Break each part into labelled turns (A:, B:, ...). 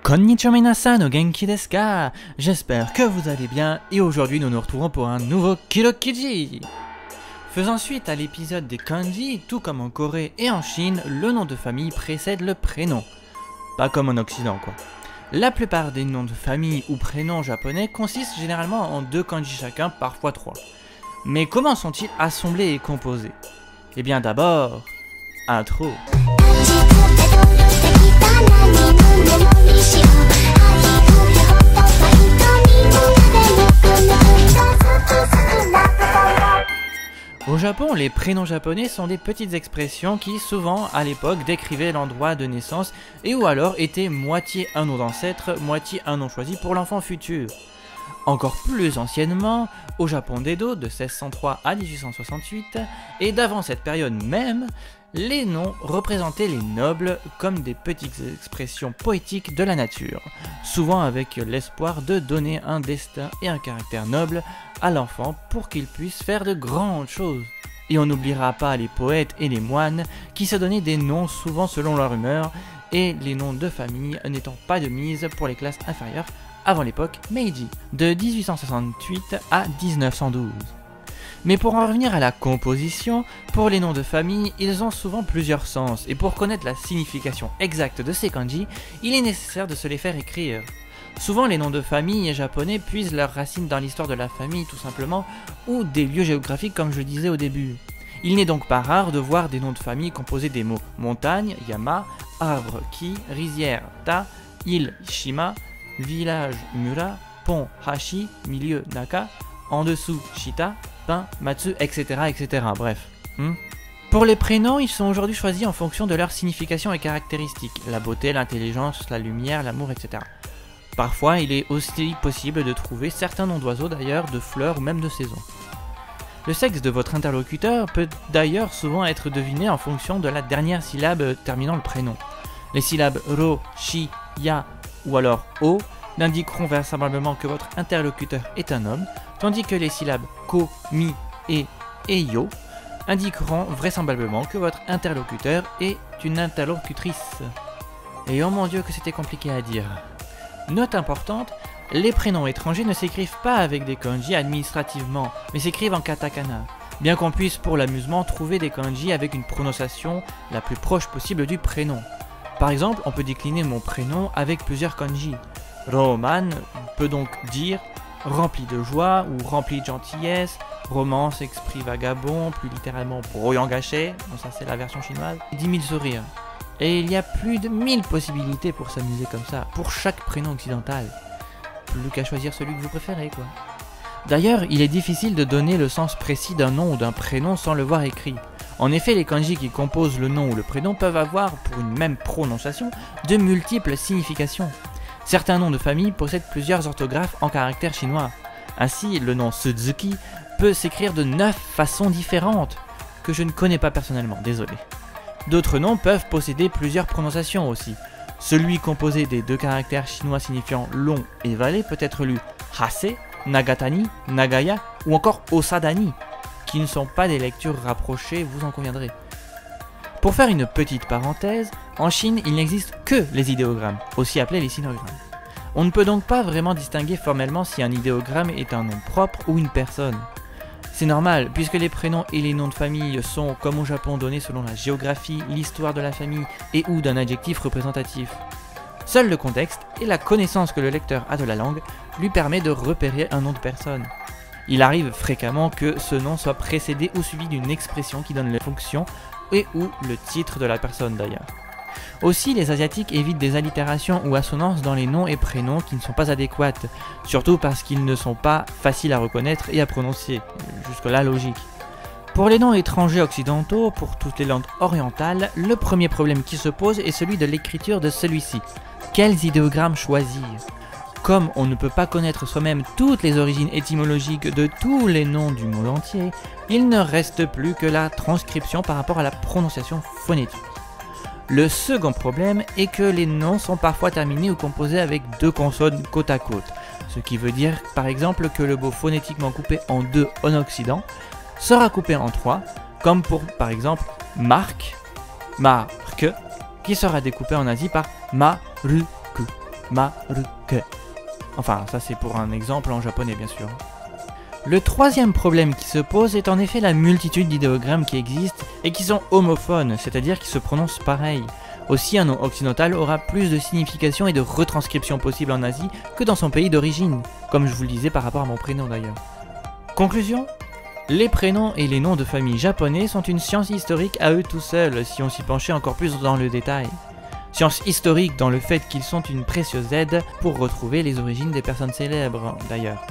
A: Konnichiwa minasan, o genki desu ka? J'espère que vous allez bien et aujourd'hui nous nous retrouvons pour un nouveau Kirokiji. Faisant suite à l'épisode des kanji, tout comme en Corée et en Chine, le nom de famille précède le prénom. Pas comme en Occident quoi. La plupart des noms de famille ou prénoms japonais consistent généralement en 2 kanji chacun, parfois 3. Mais comment sont-ils assemblés et composés? Eh bien d'abord, intro. Au Japon, les prénoms japonais sont des petites expressions qui, souvent, à l'époque, décrivaient l'endroit de naissance et ou alors étaient moitié un nom d'ancêtre, moitié un nom choisi pour l'enfant futur. Encore plus anciennement, au Japon d'Edo, de 1603 à 1868, et d'avant cette période même, les noms représentaient les nobles comme des petites expressions poétiques de la nature, souvent avec l'espoir de donner un destin et un caractère noble à l'enfant pour qu'il puisse faire de grandes choses. Et on n'oubliera pas les poètes et les moines qui se donnaient des noms souvent selon leur humeur, et les noms de famille n'étant pas de mise pour les classes inférieures avant l'époque Meiji, de 1868 à 1912. Mais pour en revenir à la composition, pour les noms de famille, ils ont souvent plusieurs sens, et pour connaître la signification exacte de ces kanji, il est nécessaire de se les faire écrire. Souvent les noms de famille japonais puisent leurs racines dans l'histoire de la famille tout simplement, ou des lieux géographiques comme je le disais au début. Il n'est donc pas rare de voir des noms de famille composés des mots montagne, yama, arbre, ki, rizière, ta, île, shima, village, mura, pont, hashi, milieu, naka, en dessous, shita, pain, matsu, etc. etc. Bref. Pour les prénoms, ils sont aujourd'hui choisis en fonction de leur signification et caractéristiques, la beauté, l'intelligence, la lumière, l'amour, etc. Parfois, il est aussi possible de trouver certains noms d'oiseaux d'ailleurs, de fleurs ou même de saisons. Le sexe de votre interlocuteur peut d'ailleurs souvent être deviné en fonction de la dernière syllabe terminant le prénom. Les syllabes ro, shi, ya ou alors o n'indiqueront vraisemblablement que votre interlocuteur est un homme, tandis que les syllabes ko, mi et yo indiqueront vraisemblablement que votre interlocuteur est une interlocutrice. Et oh mon dieu que c'était compliqué à dire. Note importante, les prénoms étrangers ne s'écrivent pas avec des kanji administrativement, mais s'écrivent en katakana, bien qu'on puisse pour l'amusement trouver des kanji avec une prononciation la plus proche possible du prénom. Par exemple, on peut décliner mon prénom avec plusieurs kanji. Roman peut donc dire rempli de joie ou rempli de gentillesse, romance, esprit vagabond, plus littéralement brouillant gâché, bon ça c'est la version chinoise, 10 000 sourires. Et il y a plus de 1000 possibilités pour s'amuser comme ça, pour chaque prénom occidental. Plus qu'à choisir celui que vous préférez quoi. D'ailleurs, il est difficile de donner le sens précis d'un nom ou d'un prénom sans le voir écrit. En effet, les kanji qui composent le nom ou le prénom peuvent avoir, pour une même prononciation, de multiples significations. Certains noms de famille possèdent plusieurs orthographes en caractère chinois. Ainsi, le nom Suzuki peut s'écrire de 9 façons différentes, que je ne connais pas personnellement, désolé. D'autres noms peuvent posséder plusieurs prononciations aussi. Celui composé des 2 caractères chinois signifiant long et vallée peut être lu Hase, Nagatani, Nagaya ou encore Osadani, qui ne sont pas des lectures rapprochées, vous en conviendrez. Pour faire une petite parenthèse, en Chine, il n'existe que les idéogrammes, aussi appelés les sinogrammes. On ne peut donc pas vraiment distinguer formellement si un idéogramme est un nom propre ou une personne. C'est normal, puisque les prénoms et les noms de famille sont, comme au Japon, donnés selon la géographie, l'histoire de la famille et ou d'un adjectif représentatif. Seul le contexte et la connaissance que le lecteur a de la langue lui permet de repérer un nom de personne. Il arrive fréquemment que ce nom soit précédé ou suivi d'une expression qui donne la fonction et ou le titre de la personne d'ailleurs. Aussi, les Asiatiques évitent des allitérations ou assonances dans les noms et prénoms qui ne sont pas adéquates, surtout parce qu'ils ne sont pas faciles à reconnaître et à prononcer, jusque-là logique. Pour les noms étrangers occidentaux, pour toutes les langues orientales, le premier problème qui se pose est celui de l'écriture de celui-ci. Quels idéogrammes choisir ? Comme on ne peut pas connaître soi-même toutes les origines étymologiques de tous les noms du monde entier, il ne reste plus que la transcription par rapport à la prononciation phonétique. Le second problème est que les noms sont parfois terminés ou composés avec 2 consonnes côte à côte, ce qui veut dire par exemple que le mot phonétiquement coupé en 2 en Occident sera coupé en 3, comme pour par exemple marque, qui sera découpé en Asie par ma-ru-ku. Maruke. Enfin, ça c'est pour un exemple en japonais bien sûr. Le troisième problème qui se pose est en effet la multitude d'idéogrammes qui existent et qui sont homophones, c'est-à-dire qui se prononcent pareil. Aussi, un nom occidental aura plus de signification et de retranscription possible en Asie que dans son pays d'origine, comme je vous le disais par rapport à mon prénom d'ailleurs. Conclusion ? Les prénoms et les noms de famille japonais sont une science historique à eux tout seuls, si on s'y penchait encore plus dans le détail. Science historique dans le fait qu'ils sont une précieuse aide pour retrouver les origines des personnes célèbres, d'ailleurs.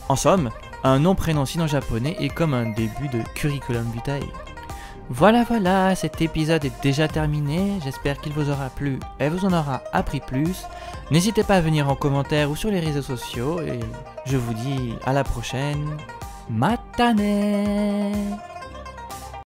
A: En somme, un nom-prénom sino-japonais est comme un début de curriculum vitae. Voilà, cet épisode est déjà terminé, j'espère qu'il vous aura plu et vous en aura appris plus. N'hésitez pas à venir en commentaire ou sur les réseaux sociaux et je vous dis à la prochaine. Matane!